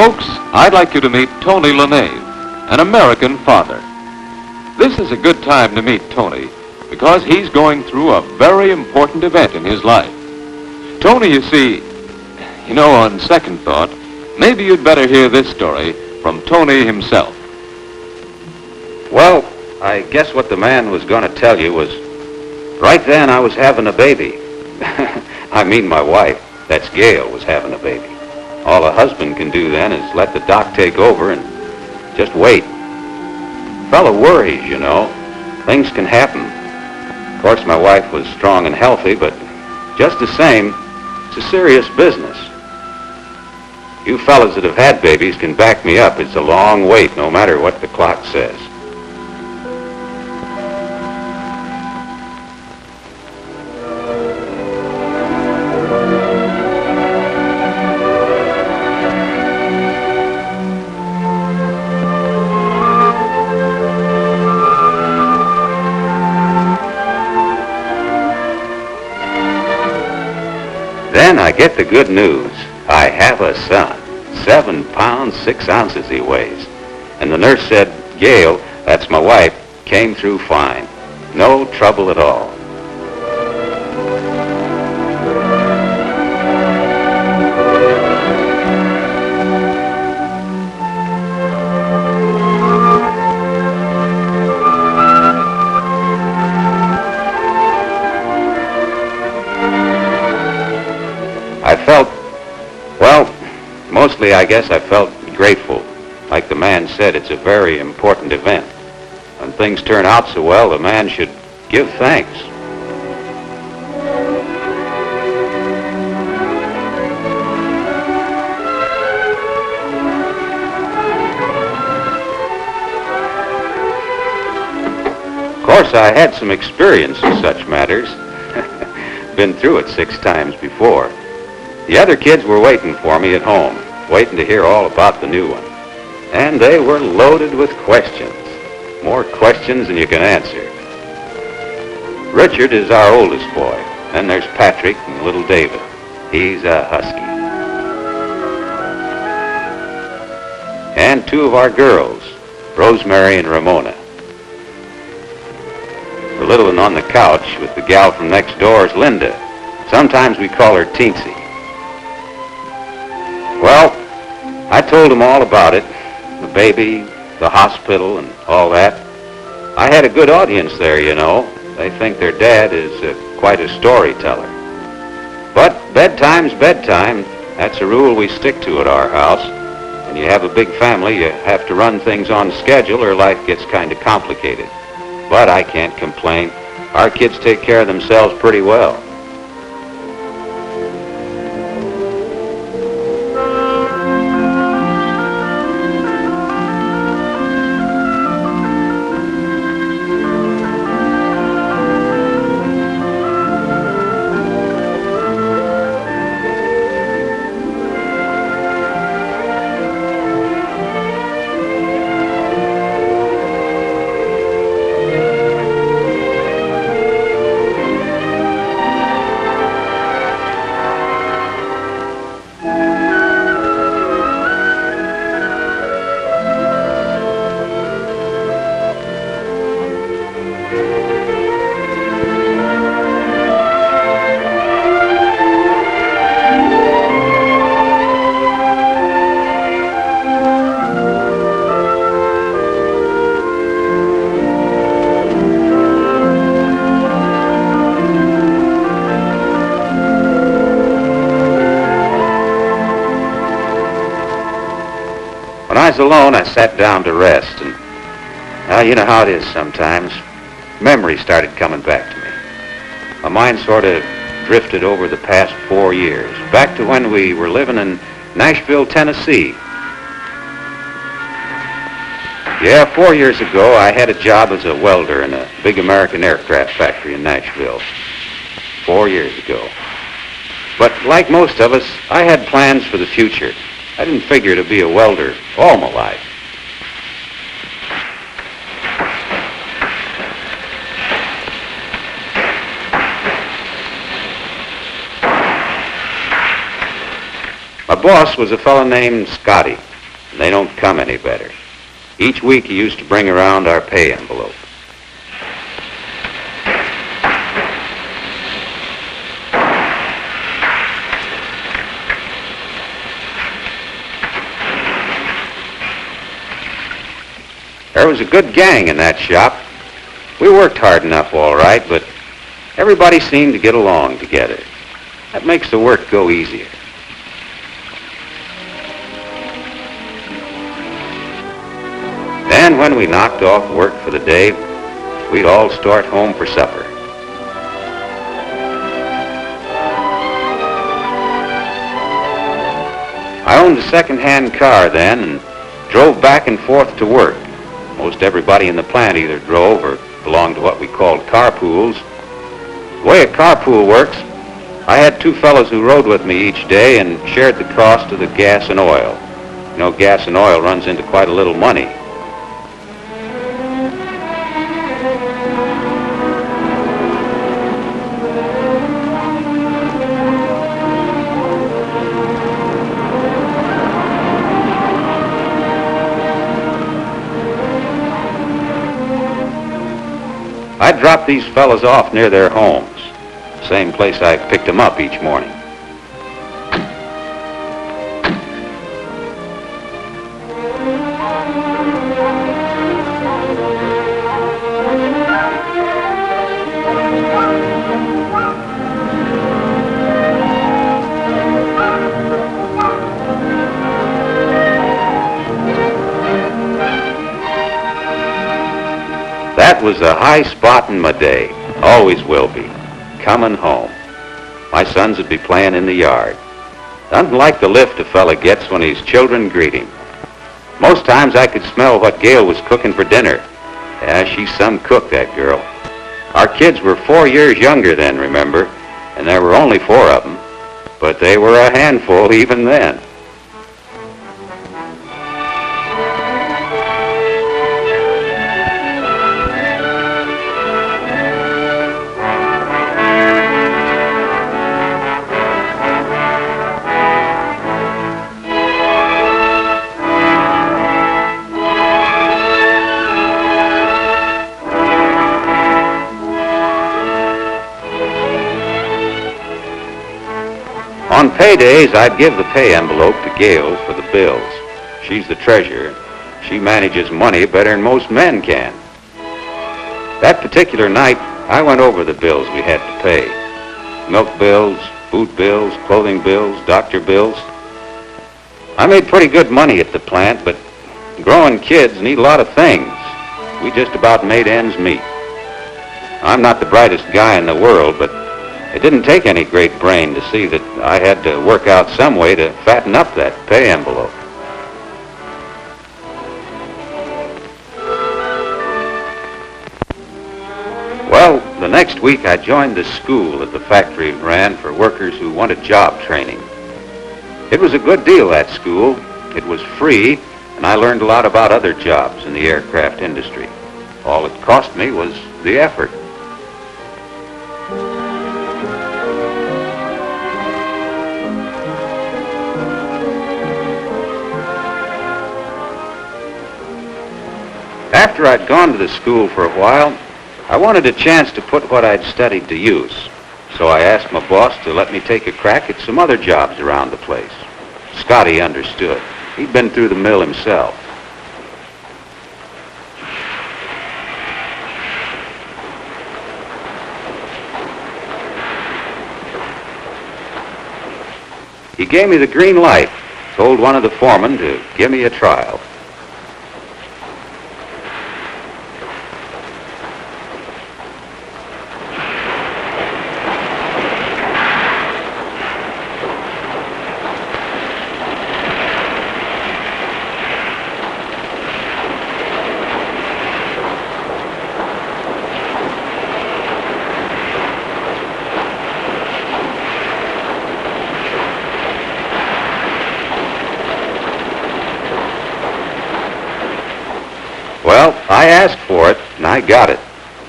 Folks, I'd like you to meet Tony LeNave, an American father. This is a good time to meet Tony because he's going through a very important event in his life. Tony, you see, on second thought, maybe you'd better hear this story from Tony himself. Well, I guess what the man was going to tell you was, right then I was having a baby. I mean my wife, that's Gail, was having a baby. All a husband can do then is let the doc take over and just wait. Fella worries, Things can happen. Of course, my wife was strong and healthy, but just the same, it's a serious business. You fellas that have had babies can back me up. It's a long wait, no matter what the clock says. Then I get the good news. I have a son. 7 pounds, 6 ounces he weighs. And the nurse said, Gail, that's my wife, came through fine. No trouble at all. Mostly, I guess I felt grateful. Like the man said, it's a very important event. When things turn out so well, the man should give thanks. Of course, I had some experience in such matters. Been through it 6 times before. The other kids were waiting for me at home, waiting to hear all about the new one. And they were loaded with questions. More questions than you can answer. Richard is our oldest boy. Then there's Patrick and little David. He's a husky. And 2 of our girls, Rosemary and Ramona. The little one on the couch with the gal from next door is Linda. Sometimes we call her Teensy. Well, I told them all about it, the baby, the hospital, and all that. I had a good audience there, They think their dad is quite a storyteller. But bedtime's bedtime. That's a rule we stick to at our house. When you have a big family, you have to run things on schedule or life gets kind of complicated. But I can't complain. Our kids take care of themselves pretty well. When I was alone, I sat down to rest, and you know how it is sometimes. Memories started coming back to me. My mind sort of drifted over the past 4 years, back to when we were living in Nashville, Tennessee. Yeah, 4 years ago, I had a job as a welder in a big American aircraft factory in Nashville. 4 years ago. But like most of us, I had plans for the future. I didn't figure to be a welder all my life. My boss was a fellow named Scotty. and they don't come any better. Each week he used to bring around our pay envelope. There was a good gang in that shop. We worked hard enough, all right, but everybody seemed to get along together. That makes the work go easier. Then when we knocked off work for the day, we'd all start home for supper. I owned a second-hand car then and drove back and forth to work. Most everybody in the plant either drove or belonged to what we called carpools. The way a carpool works, I had two fellows who rode with me each day and shared the cost of the gas and oil. You know, gas and oil runs into quite a little money. I dropped these fellows off near their homes, same place I picked them up each morning. That was a high spot in my day, always will be, coming home. My sons would be playing in the yard. Nothing like the lift a fella gets when his children greet him. Most times I could smell what Gail was cooking for dinner. Yeah, she's some cook, that girl. Our kids were 4 years younger then, remember, and there were only 4 of them, but they were a handful even then. On paydays, I'd give the pay envelope to Gail for the bills. She's the treasurer. She manages money better than most men can. That particular night, I went over the bills we had to pay. Milk bills, food bills, clothing bills, doctor bills. I made pretty good money at the plant, but growing kids need a lot of things. We just about made ends meet. I'm not the brightest guy in the world, but it didn't take any great brain to see that I had to work out some way to fatten up that pay envelope. Well, the next week I joined the school that the factory ran for workers who wanted job training. It was a good deal, that school. It was free, and I learned a lot about other jobs in the aircraft industry. All it cost me was the effort. After I'd gone to the school for a while, I wanted a chance to put what I'd studied to use. So I asked my boss to let me take a crack at some other jobs around the place. Scotty understood. He'd been through the mill himself. He gave me the green light, told one of the foremen to give me a trial. Well, I asked for it, and I got it.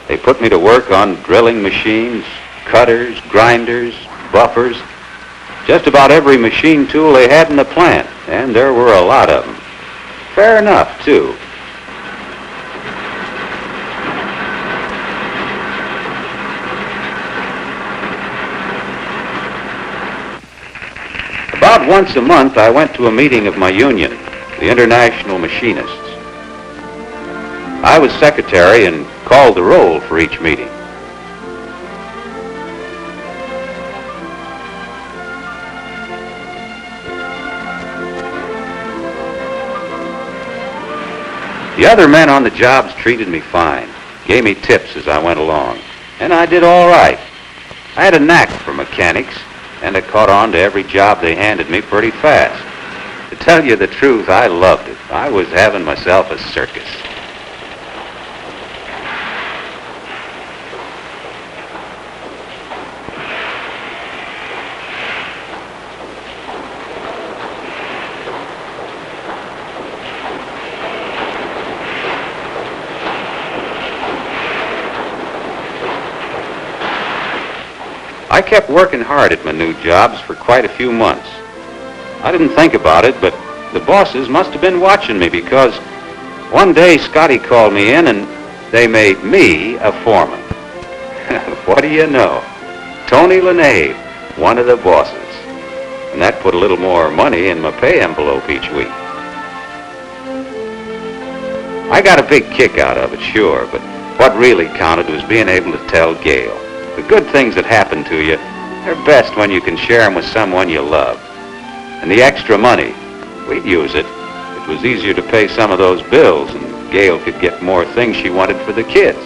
They put me to work on drilling machines, cutters, grinders, buffers, just about every machine tool they had in the plant, and there were a lot of them. fair enough, too. About once a month, I went to a meeting of my union, the International Machinists. I was secretary and called the roll for each meeting. The other men on the jobs treated me fine, gave me tips as I went along, and I did all right. I had a knack for mechanics, and I caught on to every job they handed me pretty fast. To tell you the truth, I loved it. I was having myself a circus. I kept working hard at my new jobs for quite a few months. I didn't think about it, but the bosses must have been watching me because one day Scotty called me in and they made me a foreman. What do you know? Tony LeNave, one of the bosses. And that put a little more money in my pay envelope each week. I got a big kick out of it, sure, but what really counted was being able to tell Gail. The good things that happen to you, they're best when you can share them with someone you love. And the extra money, we'd use it. It was easier to pay some of those bills, and Gail could get more things she wanted for the kids.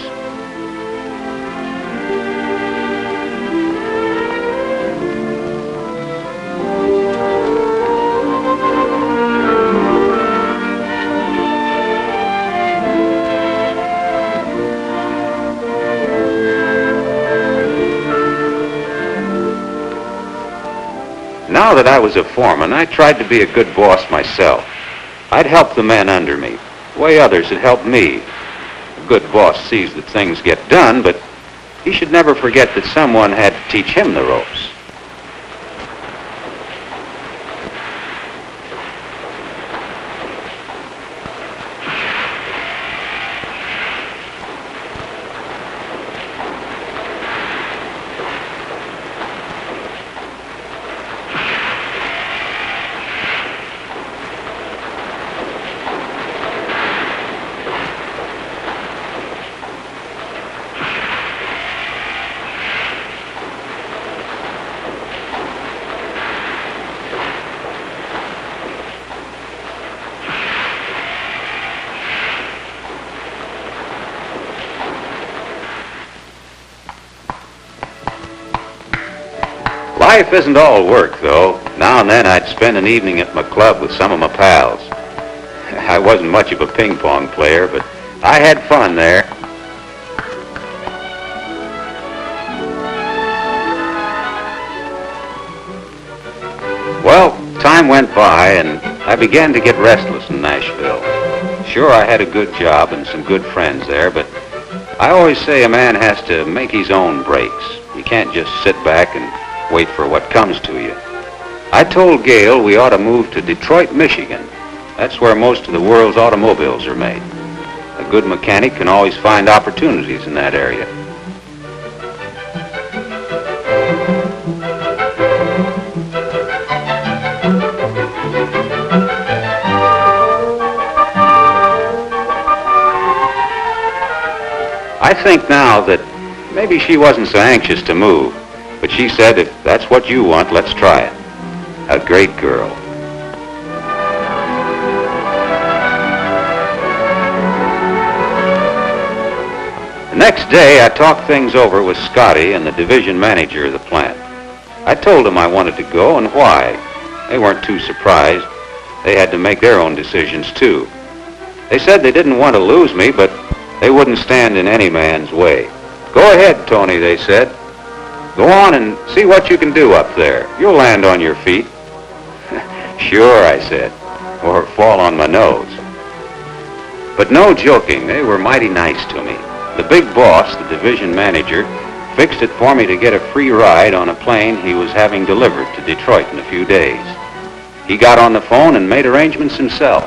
Now that I was a foreman, I tried to be a good boss myself. I'd help the men under me, the way others had helped me. A good boss sees that things get done, but he should never forget that someone had to teach him the ropes. Life isn't all work, though. Now and then I'd spend an evening at my club with some of my pals. I wasn't much of a ping pong player, but I had fun there. Well, time went by, and I began to get restless in Nashville. Sure, I had a good job and some good friends there, but I always say a man has to make his own breaks. You can't just sit back and wait for what comes to you. I told Gail we ought to move to Detroit, Michigan. That's where most of the world's automobiles are made. A good mechanic can always find opportunities in that area. I think now that maybe she wasn't so anxious to move. But she said, if that's what you want, let's try it. A great girl. The next day, I talked things over with Scotty and the division manager of the plant. I told them I wanted to go and why. They weren't too surprised. They had to make their own decisions, too. They said they didn't want to lose me, but they wouldn't stand in any man's way. Go ahead, Tony, they said. Go on and see what you can do up there. You'll land on your feet. Sure, I said, or fall on my nose. But no joking, they were mighty nice to me. The big boss, the division manager, fixed it for me to get a free ride on a plane he was having delivered to Detroit in a few days. He got on the phone and made arrangements himself.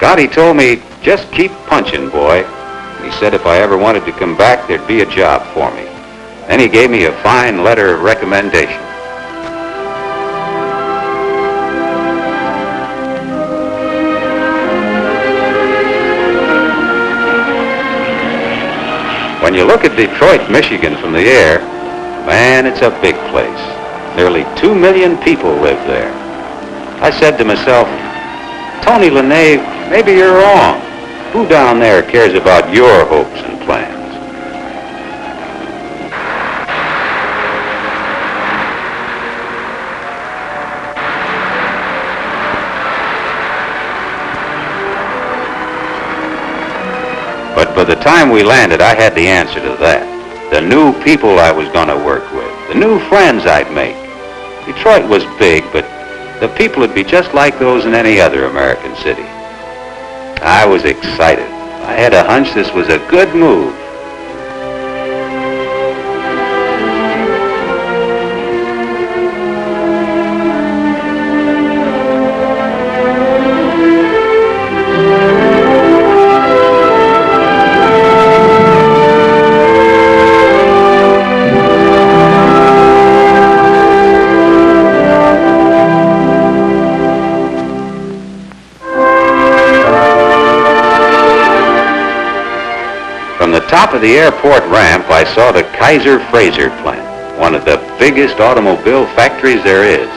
Scotty told me, just keep punching, boy. He said if I ever wanted to come back, there'd be a job for me. Then he gave me a fine letter of recommendation. When you look at Detroit, Michigan from the air, man, it's a big place. Nearly 2 million people live there. I said to myself, Tony LeNave, maybe you're wrong. Who down there cares about your hopes and plans? But by the time we landed, I had the answer to that. The new people I was going to work with, the new friends I'd make. Detroit was big, but the people would be just like those in any other American city. I was excited. I had a hunch this was a good move. Top of the airport ramp, I saw the Kaiser Frazer plant, one of the biggest automobile factories there is.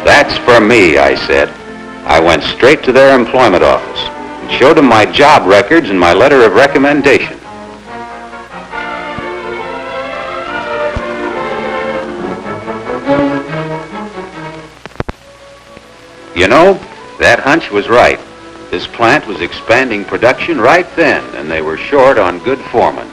That's for me, I said. I went straight to their employment office. Showed him my job records and my letter of recommendation. You know, that hunch was right. This plant was expanding production right then, and they were short on good foremen.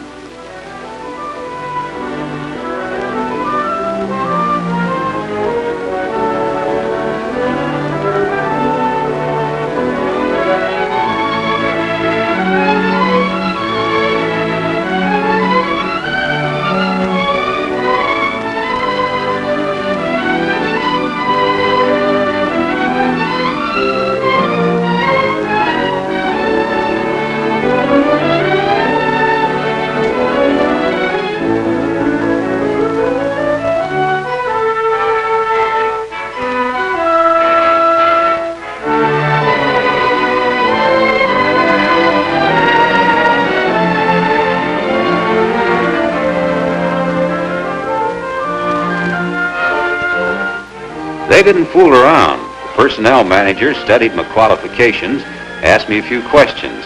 They didn't fool around. The personnel manager studied my qualifications, asked me a few questions.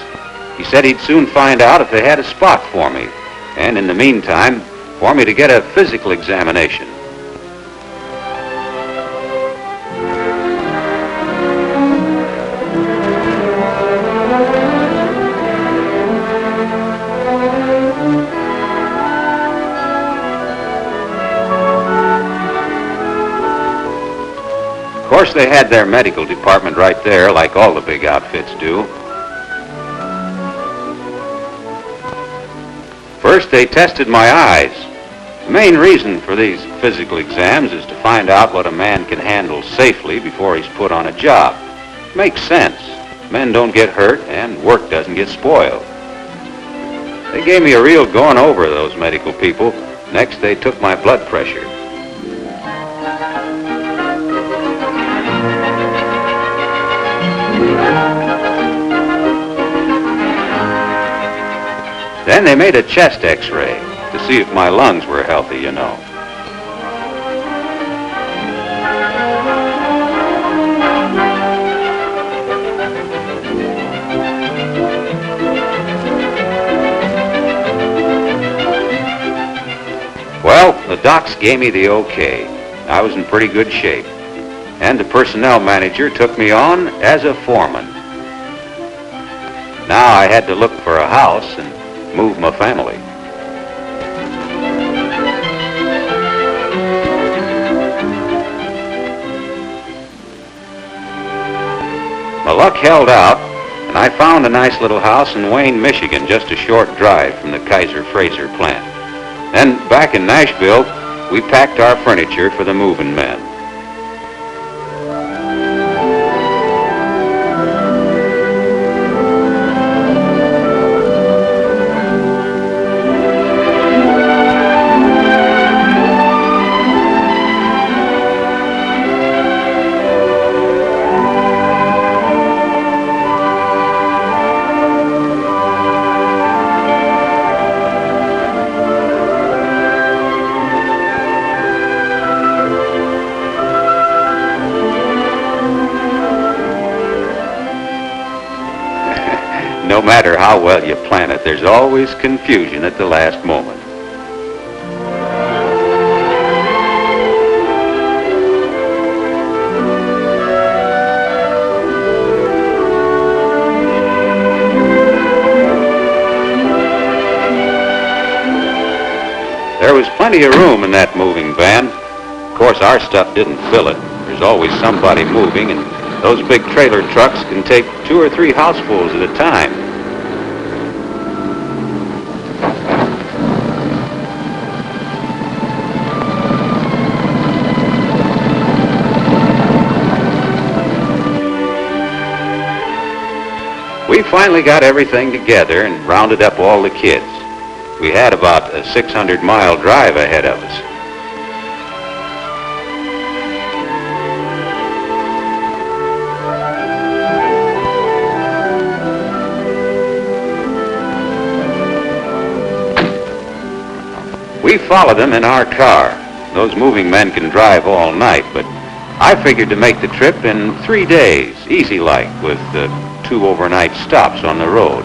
He said he'd soon find out if they had a spot for me, and in the meantime, for me to get a physical examination. Of course, they had their medical department right there, like all the big outfits do. First, they tested my eyes. The main reason for these physical exams is to find out what a man can handle safely before he's put on a job. Makes sense. Men don't get hurt, and work doesn't get spoiled. They gave me a real going over, those medical people. Next, they took my blood pressure. Then they made a chest x-ray to see if my lungs were healthy, you know. Well, the docs gave me the okay. I was in pretty good shape. And the personnel manager took me on as a foreman. Now I had to look for a house and move my family. Well, luck held out, and I found a nice little house in Wayne, Michigan, just a short drive from the Kaiser Frazer plant. Then, back in Nashville, we packed our furniture for the moving men. No matter how well you plan it, there's always confusion at the last moment. There was plenty of room in that moving van. Of course, our stuff didn't fill it. There's always somebody moving, and those big trailer trucks can take 2 or 3 housefuls at a time. We finally got everything together and rounded up all the kids. We had about a 600-mile drive ahead of us. We followed them in our car. Those moving men can drive all night, but I figured to make the trip in 3 days, easy like, with 2 overnight stops on the road.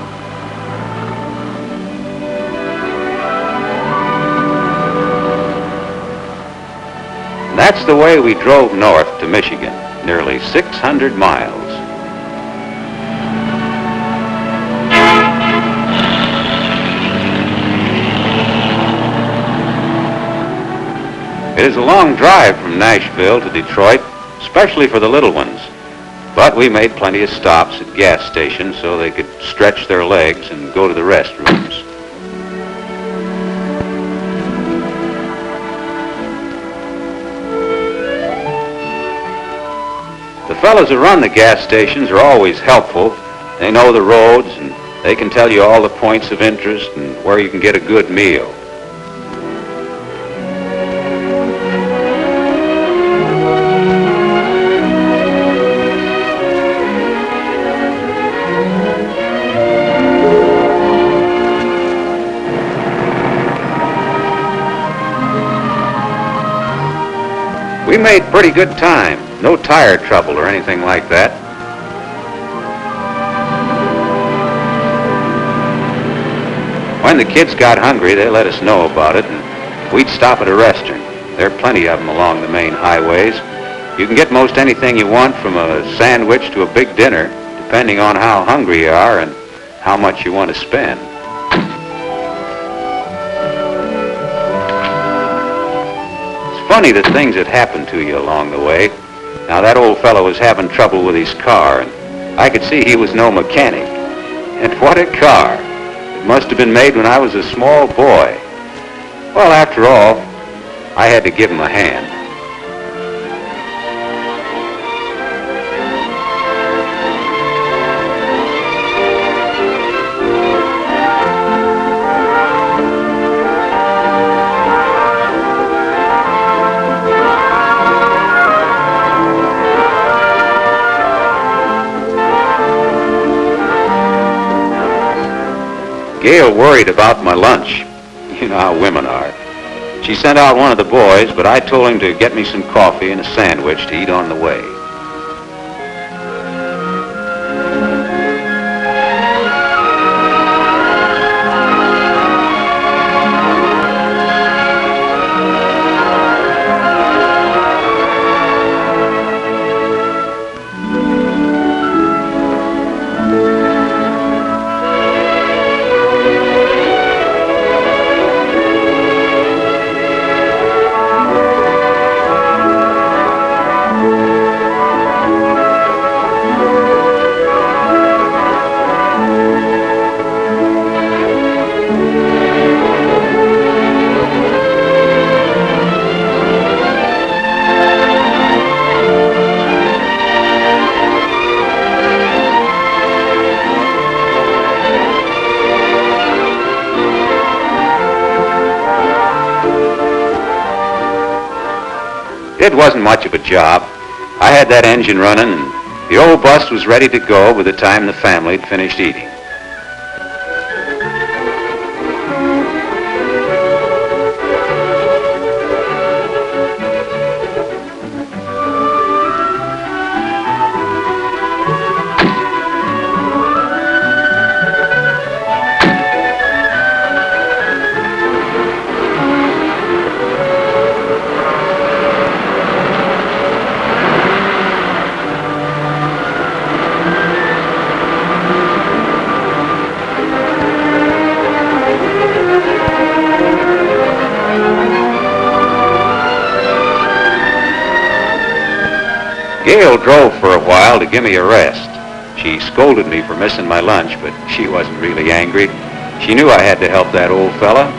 And that's the way we drove north to Michigan, nearly 600 miles. It is a long drive from Nashville to Detroit, especially for the little ones. But we made plenty of stops at gas stations so they could stretch their legs and go to the restrooms. The fellows who run the gas stations are always helpful. They know the roads, and they can tell you all the points of interest and where you can get a good meal. We made pretty good time. No tire trouble or anything like that. When the kids got hungry, they let us know about it, and we'd stop at a restaurant. There are plenty of them along the main highways. You can get most anything you want, from a sandwich to a big dinner, depending on how hungry you are and how much you want to spend. Funny the things that happen to you along the way. Now, that old fellow was having trouble with his car, and I could see he was no mechanic. And what a car! It must have been made when I was a small boy. Well, after all, I had to give him a hand. Gail worried about my lunch. You know how women are. She sent out one of the boys, but I told him to get me some coffee and a sandwich to eat on the way. It wasn't much of a job. I had that engine running, and the old bus was ready to go by the time the family had finished eating. Gail drove for a while to give me a rest. She scolded me for missing my lunch, but she wasn't really angry. She knew I had to help that old fella.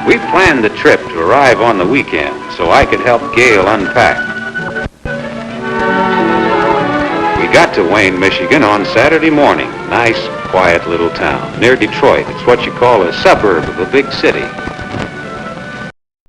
We planned the trip to arrive on the weekend so I could help Gail unpack. We got to Wayne, Michigan on Saturday morning. Nice, quiet little town near Detroit. It's what you call a suburb of a big city.